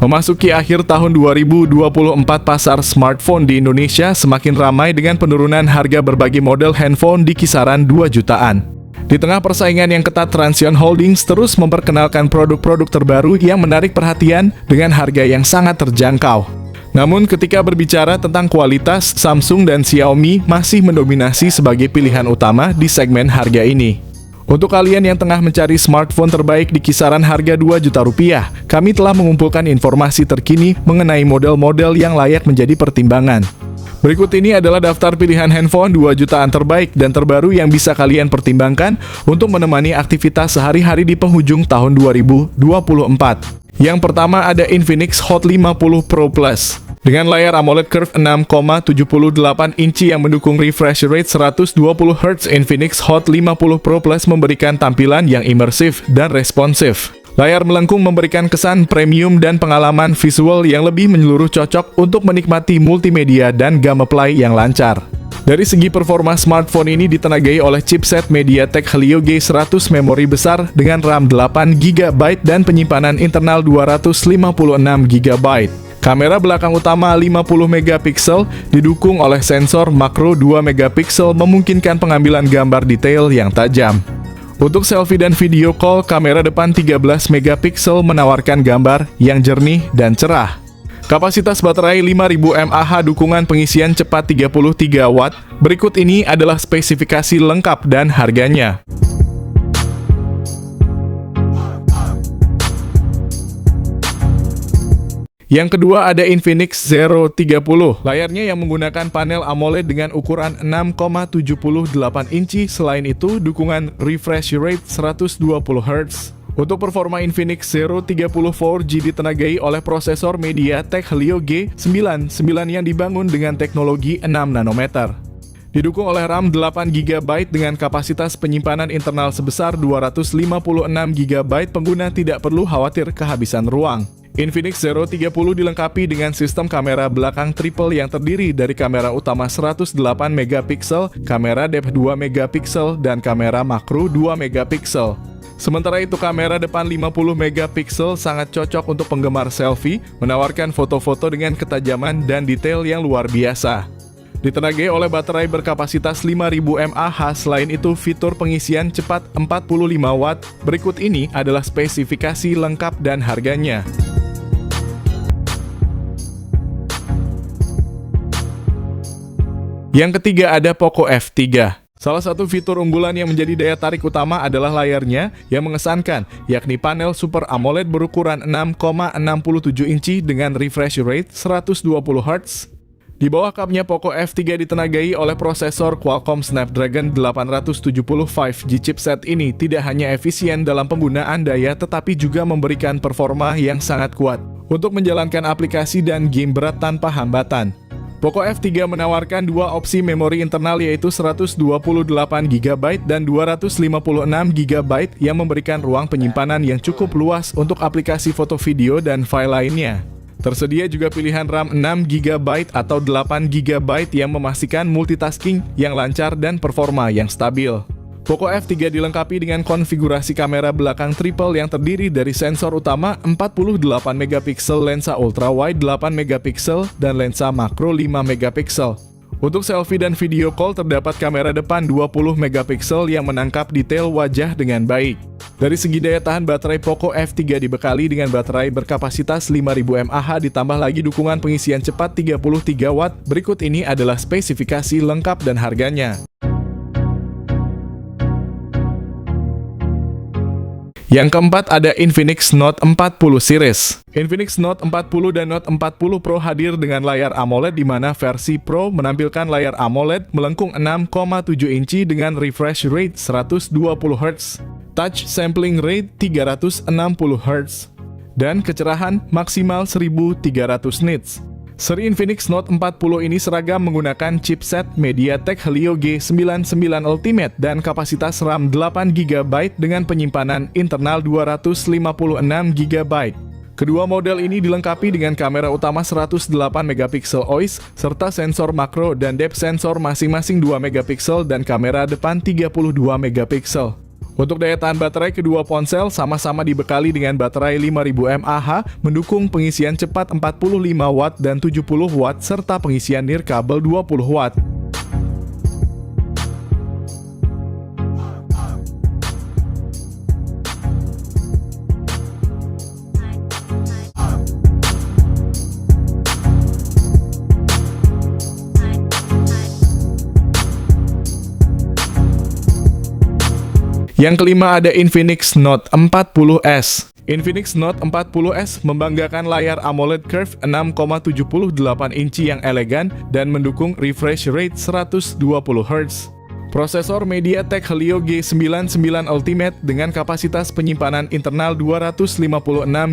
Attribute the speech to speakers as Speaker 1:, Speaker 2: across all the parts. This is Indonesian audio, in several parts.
Speaker 1: Memasuki akhir tahun 2024, pasar smartphone di Indonesia semakin ramai dengan penurunan harga berbagai model handphone di kisaran 2 jutaan. Di tengah persaingan yang ketat, Transsion Holdings terus memperkenalkan produk-produk terbaru yang menarik perhatian dengan harga yang sangat terjangkau. Namun ketika berbicara tentang kualitas, Samsung dan Xiaomi masih mendominasi sebagai pilihan utama di segmen harga ini. Untuk kalian yang tengah mencari smartphone terbaik di kisaran harga 2 juta rupiah, kami telah mengumpulkan informasi terkini mengenai model-model yang layak menjadi pertimbangan. Berikut ini adalah daftar pilihan handphone 2 jutaan terbaik dan terbaru yang bisa kalian pertimbangkan untuk menemani aktivitas sehari-hari di penghujung tahun 2024. Yang pertama ada Infinix Hot 50 Pro Plus. Dengan layar AMOLED Curve 6,78 inci yang mendukung refresh rate 120 Hz, Infinix Hot 50 Pro Plus memberikan tampilan yang imersif dan responsif. Layar melengkung memberikan kesan premium dan pengalaman visual yang lebih menyeluruh, cocok untuk menikmati multimedia dan gameplay yang lancar. Dari segi performa, smartphone ini ditenagai oleh chipset MediaTek Helio G100, memori besar dengan RAM 8GB dan penyimpanan internal 256GB. Kamera belakang utama 50 megapiksel didukung oleh sensor makro 2 megapiksel memungkinkan pengambilan gambar detail yang tajam. Untuk selfie dan video call, kamera depan 13 megapiksel menawarkan gambar yang jernih dan cerah. Kapasitas baterai 5000 mAh, dukungan pengisian cepat 33 Watt. Berikut ini adalah spesifikasi lengkap dan harganya. Yang kedua ada Infinix Zero 30. Layarnya yang menggunakan panel AMOLED dengan ukuran 6,78 inci. Selain itu, dukungan refresh rate 120 Hz. Untuk performa, Infinix Zero 30 4G ditenagai oleh prosesor MediaTek Helio G99 yang dibangun dengan teknologi 6 nanometer. Didukung oleh RAM 8GB dengan kapasitas penyimpanan internal sebesar 256GB, pengguna tidak perlu khawatir kehabisan ruang. Infinix Zero 30 dilengkapi dengan sistem kamera belakang triple yang terdiri dari kamera utama 108 megapiksel, kamera depth 2 megapiksel, dan kamera makro 2 megapiksel. Sementara itu, kamera depan 50 megapiksel sangat cocok untuk penggemar selfie, menawarkan foto-foto dengan ketajaman dan detail yang luar biasa. Ditenagai oleh baterai berkapasitas 5000 mAh, selain itu fitur pengisian cepat 45 Watt. Berikut ini adalah spesifikasi lengkap dan harganya. Yang ketiga ada Poco F3. Salah satu fitur unggulan yang menjadi daya tarik utama adalah layarnya yang mengesankan, yakni panel Super AMOLED berukuran 6,67 inci dengan refresh rate 120 Hz. Di bawah kapnya, Poco F3 ditenagai oleh prosesor Qualcomm Snapdragon 870 5G. Chipset ini tidak hanya efisien dalam penggunaan daya, tetapi juga memberikan performa yang sangat kuat untuk menjalankan aplikasi dan game berat tanpa hambatan. Poco F3 menawarkan dua opsi memori internal, yaitu 128GB dan 256GB yang memberikan ruang penyimpanan yang cukup luas untuk aplikasi foto, video, dan file lainnya. Tersedia juga pilihan RAM 6GB atau 8GB yang memastikan multitasking yang lancar dan performa yang stabil. Poco F3 dilengkapi dengan konfigurasi kamera belakang triple yang terdiri dari sensor utama 48 megapiksel, lensa ultrawide 8 megapiksel, dan lensa makro 5 megapiksel. Untuk selfie dan video call, terdapat kamera depan 20 megapiksel yang menangkap detail wajah dengan baik. Dari segi daya tahan baterai, Poco F3 dibekali dengan baterai berkapasitas 5000 mAh ditambah lagi dukungan pengisian cepat 33 Watt. Berikut ini adalah spesifikasi lengkap dan harganya. Yang keempat ada Infinix Note 40 series. Infinix Note 40 dan Note 40 Pro hadir dengan layar AMOLED, di mana versi Pro menampilkan layar AMOLED melengkung 6,7 inci dengan refresh rate 120 Hz, touch sampling rate 360 Hz, dan kecerahan maksimal 1300 nits. Seri Infinix Note 40 ini seragam menggunakan chipset MediaTek Helio G99 Ultimate dan kapasitas RAM 8GB dengan penyimpanan internal 256GB. Kedua model ini dilengkapi dengan kamera utama 108 megapiksel OIS serta sensor makro dan depth sensor masing-masing 2 megapiksel dan kamera depan 32 megapiksel. Untuk daya tahan baterai kedua ponsel sama-sama dibekali dengan baterai 5000 mAh, mendukung pengisian cepat 45 Watt dan 70 Watt serta pengisian nirkabel 20 Watt. Yang kelima ada Infinix Note 40s. Infinix Note 40s membanggakan layar AMOLED Curve 6,78 inci yang elegan dan mendukung refresh rate 120 Hz. Prosesor MediaTek Helio G99 Ultimate dengan kapasitas penyimpanan internal 256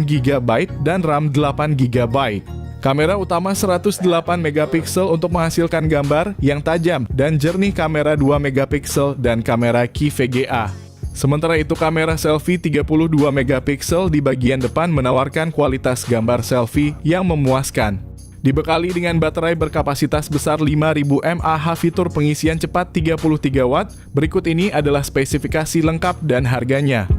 Speaker 1: GB dan RAM 8 GB. Kamera utama 108 megapiksel untuk menghasilkan gambar yang tajam dan jernih, kamera 2 megapiksel dan kamera QVGA. Sementara itu kamera selfie 32 megapiksel di bagian depan menawarkan kualitas gambar selfie yang memuaskan. Dibekali dengan baterai berkapasitas besar 5000 mAh, fitur pengisian cepat 33 Watt. Berikut ini adalah spesifikasi lengkap dan harganya.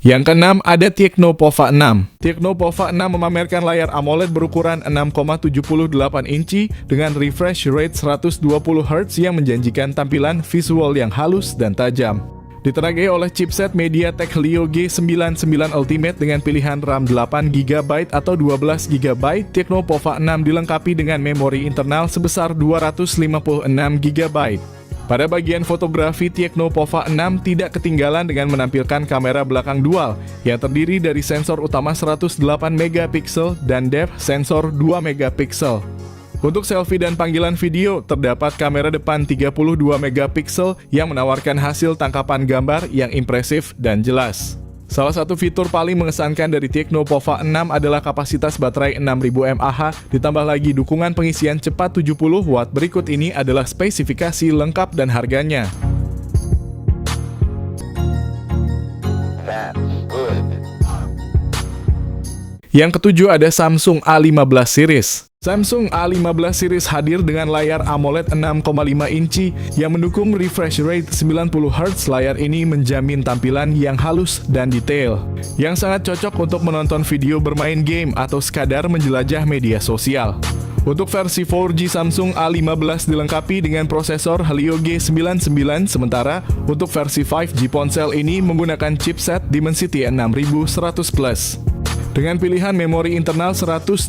Speaker 1: Yang keenam ada Tecno Pova 6. Tecno Pova 6 memamerkan layar AMOLED berukuran 6,78 inci dengan refresh rate 120 Hz yang menjanjikan tampilan visual yang halus dan tajam. Ditenagai oleh chipset MediaTek Helio G99 Ultimate dengan pilihan RAM 8 GB atau 12 GB, Tecno Pova 6 dilengkapi dengan memori internal sebesar 256 GB. Pada bagian fotografi, Tecno Pova 6 tidak ketinggalan dengan menampilkan kamera belakang dual yang terdiri dari sensor utama 108 megapiksel dan depth sensor 2 megapiksel. Untuk selfie dan panggilan video, terdapat kamera depan 32 megapiksel yang menawarkan hasil tangkapan gambar yang impresif dan jelas. Salah satu fitur paling mengesankan dari Tecno Pova 6 adalah kapasitas baterai 6000 mAh, ditambah lagi dukungan pengisian cepat 70 Watt. Berikut ini adalah spesifikasi lengkap dan harganya. Yang ketujuh ada Samsung A15 series. Samsung A15 series hadir dengan layar AMOLED 6,5 inci yang mendukung refresh rate 90 Hz. Layar ini menjamin tampilan yang halus dan detail, yang sangat cocok untuk menonton video, bermain game, atau sekadar menjelajah media sosial. Untuk versi 4G, Samsung A15 dilengkapi dengan prosesor Helio G99, sementara untuk versi 5G ponsel ini menggunakan chipset Dimensity 6100 Plus. Dengan pilihan memori internal 128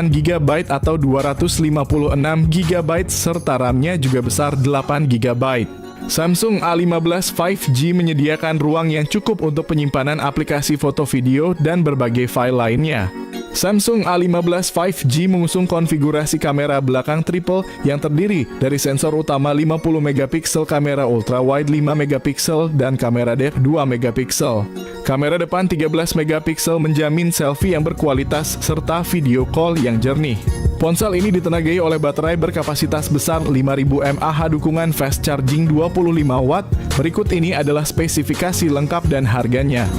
Speaker 1: GB atau 256 GB serta RAM-nya juga besar 8 GB. Samsung A15 5G menyediakan ruang yang cukup untuk penyimpanan aplikasi foto, video, dan berbagai file lainnya. Samsung A15 5G mengusung konfigurasi kamera belakang triple yang terdiri dari sensor utama 50 megapiksel, kamera ultra wide 5 megapiksel, dan kamera depth 2 megapiksel. Kamera depan 13 megapiksel menjamin selfie yang berkualitas serta video call yang jernih. Ponsel ini ditenagai oleh baterai berkapasitas besar 5000 mAh, dukungan fast charging 25 Watt. Berikut ini adalah spesifikasi lengkap dan harganya.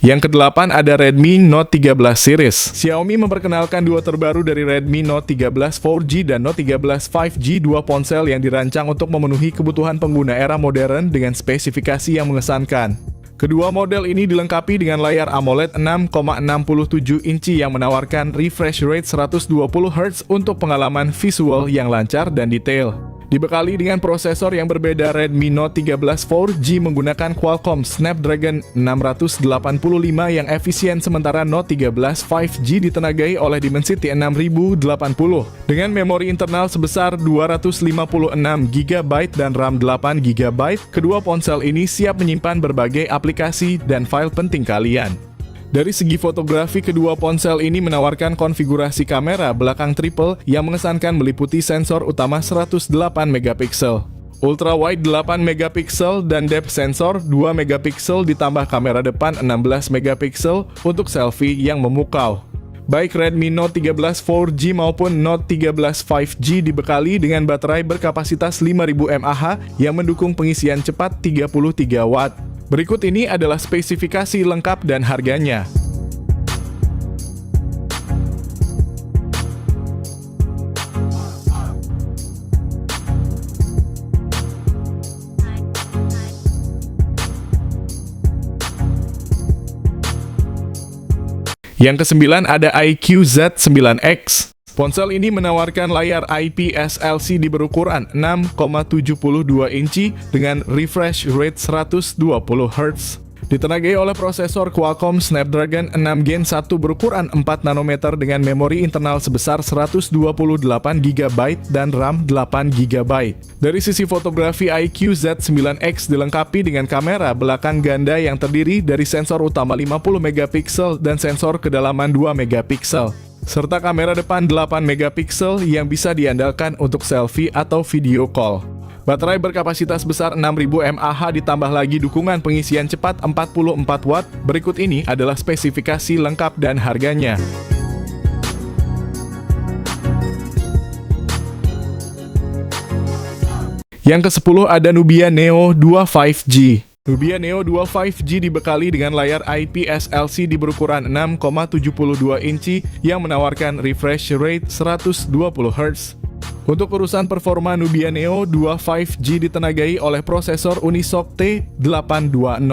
Speaker 1: Yang kedelapan ada Redmi Note 13 series. Xiaomi memperkenalkan duo terbaru dari Redmi Note 13 4G dan Note 13 5G, dua ponsel yang dirancang untuk memenuhi kebutuhan pengguna era modern dengan spesifikasi yang mengesankan. Kedua model ini dilengkapi dengan layar AMOLED 6,67 inci yang menawarkan refresh rate 120 Hz untuk pengalaman visual yang lancar dan detail. Dibekali dengan prosesor yang berbeda, Redmi Note 13 4G menggunakan Qualcomm Snapdragon 685 yang efisien, sementara Note 13 5G ditenagai oleh Dimensity 6080 dengan memori internal sebesar 256 GB dan RAM 8 GB. Kedua ponsel ini siap menyimpan berbagai aplikasi dan file penting kalian. Dari segi fotografi, kedua ponsel ini menawarkan konfigurasi kamera belakang triple yang mengesankan, meliputi sensor utama 108 megapiksel, ultra wide 8 megapiksel, dan depth sensor 2 megapiksel ditambah kamera depan 16 megapiksel untuk selfie yang memukau. Baik Redmi Note 13 4G maupun Note 13 5G dibekali dengan baterai berkapasitas 5000 mAh yang mendukung pengisian cepat 33 Watt. Berikut ini adalah spesifikasi lengkap dan harganya. Yang kesembilan ada iQOO Z9X. Ponsel ini menawarkan layar IPS LCD berukuran 6,72 inci dengan refresh rate 120 Hz. Ditenagai oleh prosesor Qualcomm Snapdragon 6 Gen 1 berukuran 4 nanometer dengan memori internal sebesar 128 GB dan RAM 8 GB. Dari sisi fotografi, iQOO Z9X dilengkapi dengan kamera belakang ganda yang terdiri dari sensor utama 50 megapiksel dan sensor kedalaman 2 megapiksel, serta kamera depan 8 megapiksel yang bisa diandalkan untuk selfie atau video call. Baterai berkapasitas besar 6000 mAh ditambah lagi dukungan pengisian cepat 44 Watt. Berikut ini adalah spesifikasi lengkap dan harganya. Yang ke-10 ada Nubia Neo 2 5G. Nubia Neo 2 5G dibekali dengan layar IPS LCD berukuran 6,72 inci yang menawarkan refresh rate 120 Hz. Untuk urusan performa, Nubia Neo 2 5G ditenagai oleh prosesor Unisoc T820.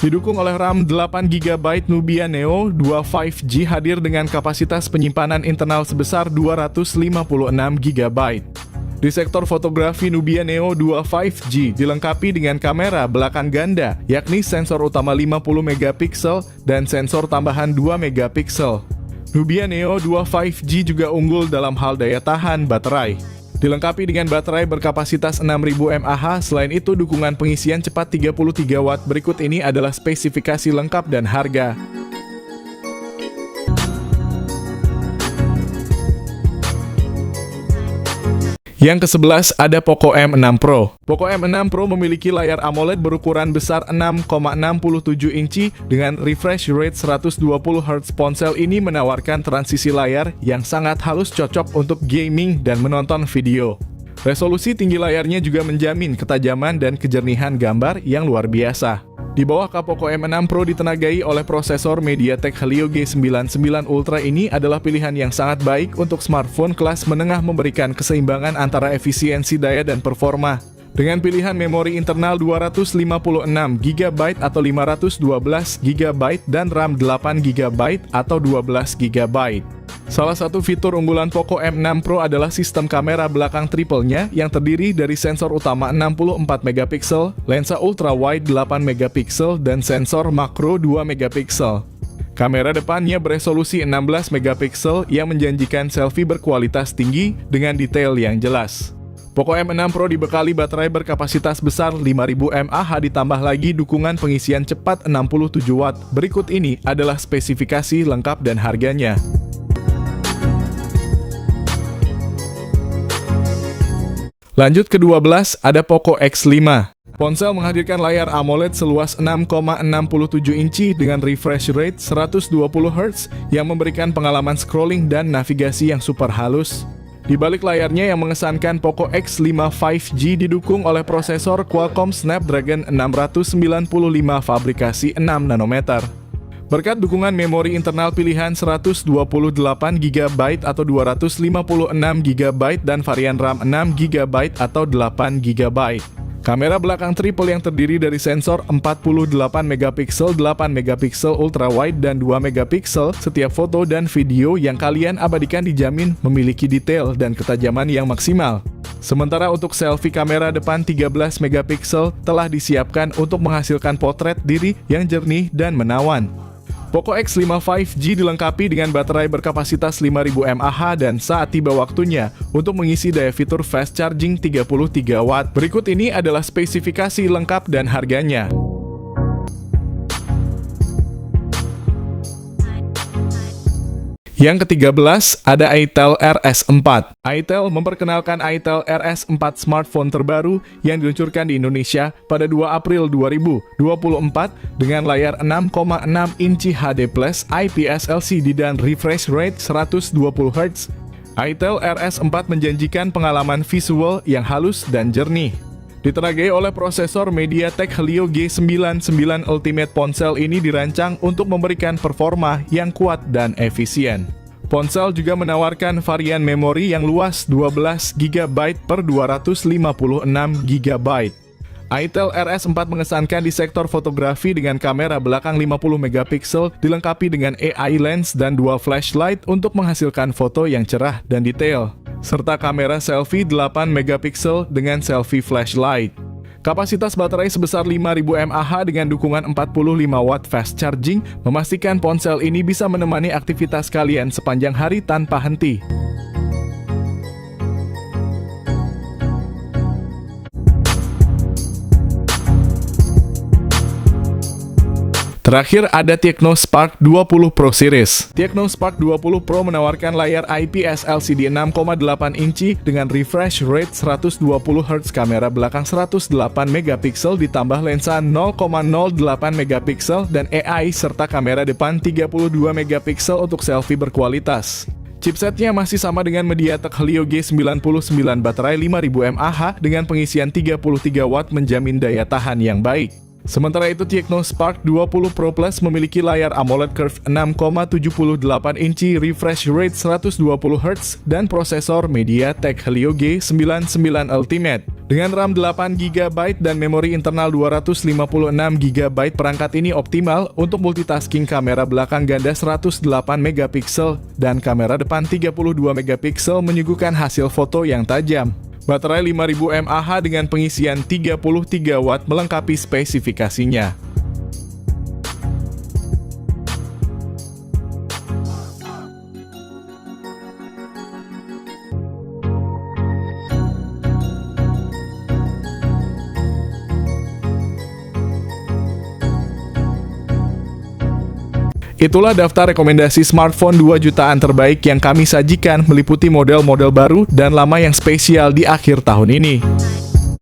Speaker 1: Didukung oleh RAM 8GB, Nubia Neo 2 5G hadir dengan kapasitas penyimpanan internal sebesar 256GB. Di sektor fotografi, Nubia Neo 2 5G dilengkapi dengan kamera belakang ganda, yakni sensor utama 50 megapiksel dan sensor tambahan 2 megapiksel. Nubia Neo 2 5G juga unggul dalam hal daya tahan baterai. Dilengkapi dengan baterai berkapasitas 6000 mAh, selain itu dukungan pengisian cepat 33 Watt. Berikut ini adalah spesifikasi lengkap dan harga. Yang ke-11 ada Poco M6 Pro. Poco M6 Pro memiliki layar AMOLED berukuran besar 6,67 inci dengan refresh rate 120 Hz. Ponsel ini menawarkan transisi layar yang sangat halus, cocok untuk gaming dan menonton video. Resolusi tinggi layarnya juga menjamin ketajaman dan kejernihan gambar yang luar biasa. Di bawah Poco M6 Pro ditenagai oleh prosesor MediaTek Helio G99 Ultra. Ini adalah pilihan yang sangat baik untuk smartphone kelas menengah, memberikan keseimbangan antara efisiensi daya dan performa. Dengan pilihan memori internal 256GB atau 512GB dan RAM 8GB atau 12GB. Salah satu fitur unggulan Poco M6 Pro adalah sistem kamera belakang triple-nya yang terdiri dari sensor utama 64 megapiksel, lensa ultra wide 8 megapiksel, dan sensor makro 2 megapiksel. Kamera depannya beresolusi 16 megapiksel yang menjanjikan selfie berkualitas tinggi dengan detail yang jelas. Poco M6 Pro dibekali baterai berkapasitas besar 5000 mAh ditambah lagi dukungan pengisian cepat 67 Watt. Berikut ini adalah spesifikasi lengkap dan harganya. Lanjut ke-12 ada Poco X5. Ponsel menghadirkan layar AMOLED seluas 6,67 inci dengan refresh rate 120 Hz yang memberikan pengalaman scrolling dan navigasi yang super halus. Di balik layarnya yang mengesankan, Poco X5 5G didukung oleh prosesor Qualcomm Snapdragon 695 fabrikasi 6 nanometer. Berkat dukungan memori internal pilihan 128GB atau 256GB dan varian RAM 6GB atau 8GB. Kamera belakang triple yang terdiri dari sensor 48 megapiksel, 8 megapiksel ultra wide dan 2 megapiksel. Setiap foto dan video yang kalian abadikan dijamin memiliki detail dan ketajaman yang maksimal. Sementara untuk selfie, kamera depan 13 megapiksel telah disiapkan untuk menghasilkan potret diri yang jernih dan menawan. Poco X5 5G dilengkapi dengan baterai berkapasitas 5000 mAh dan saat tiba waktunya untuk mengisi daya fitur fast charging 33 Watt. Berikut ini adalah spesifikasi lengkap dan harganya. Yang ke-13 ada itel RS4. itel memperkenalkan itel RS4 smartphone terbaru yang diluncurkan di Indonesia pada 2 April 2024 dengan layar 6,6 inci HD+ IPS LCD dan refresh rate 120 Hz. itel RS4 menjanjikan pengalaman visual yang halus dan jernih. Ditenagai oleh prosesor MediaTek Helio G99 Ultimate, ponsel ini dirancang untuk memberikan performa yang kuat dan efisien. Ponsel juga menawarkan varian memori yang luas 12 GB per 256 GB. itel RS4 mengesankan di sektor fotografi dengan kamera belakang 50 megapiksel dilengkapi dengan AI lens dan dual flashlight untuk menghasilkan foto yang cerah dan detail, serta kamera selfie 8 megapiksel dengan selfie flashlight. Kapasitas baterai sebesar 5000 mAh dengan dukungan 45 watt fast charging memastikan ponsel ini bisa menemani aktivitas kalian sepanjang hari tanpa henti. Terakhir ada Tecno Spark 20 Pro Series. Tecno Spark 20 Pro menawarkan layar IPS LCD 6,8 inci dengan refresh rate 120 Hz, kamera belakang 108 megapiksel ditambah lensa 0,08 megapiksel dan AI serta kamera depan 32 megapiksel untuk selfie berkualitas. Chipsetnya masih sama dengan MediaTek Helio G99, baterai 5000 mAh dengan pengisian 33 watt menjamin daya tahan yang baik. Sementara itu, Tecno Spark 20 Pro Plus memiliki layar AMOLED Curve 6,78 inci, refresh rate 120 Hz, dan prosesor MediaTek Helio G99 Ultimate. Dengan RAM 8GB dan memori internal 256 GB, perangkat ini optimal untuk multitasking, kamera belakang ganda 108 megapiksel dan kamera depan 32 megapiksel menyuguhkan hasil foto yang tajam. Baterai 5000 mAh dengan pengisian 33 watt melengkapi spesifikasinya. Itulah daftar rekomendasi smartphone 2 jutaan terbaik yang kami sajikan, meliputi model-model baru dan lama yang spesial di akhir tahun ini.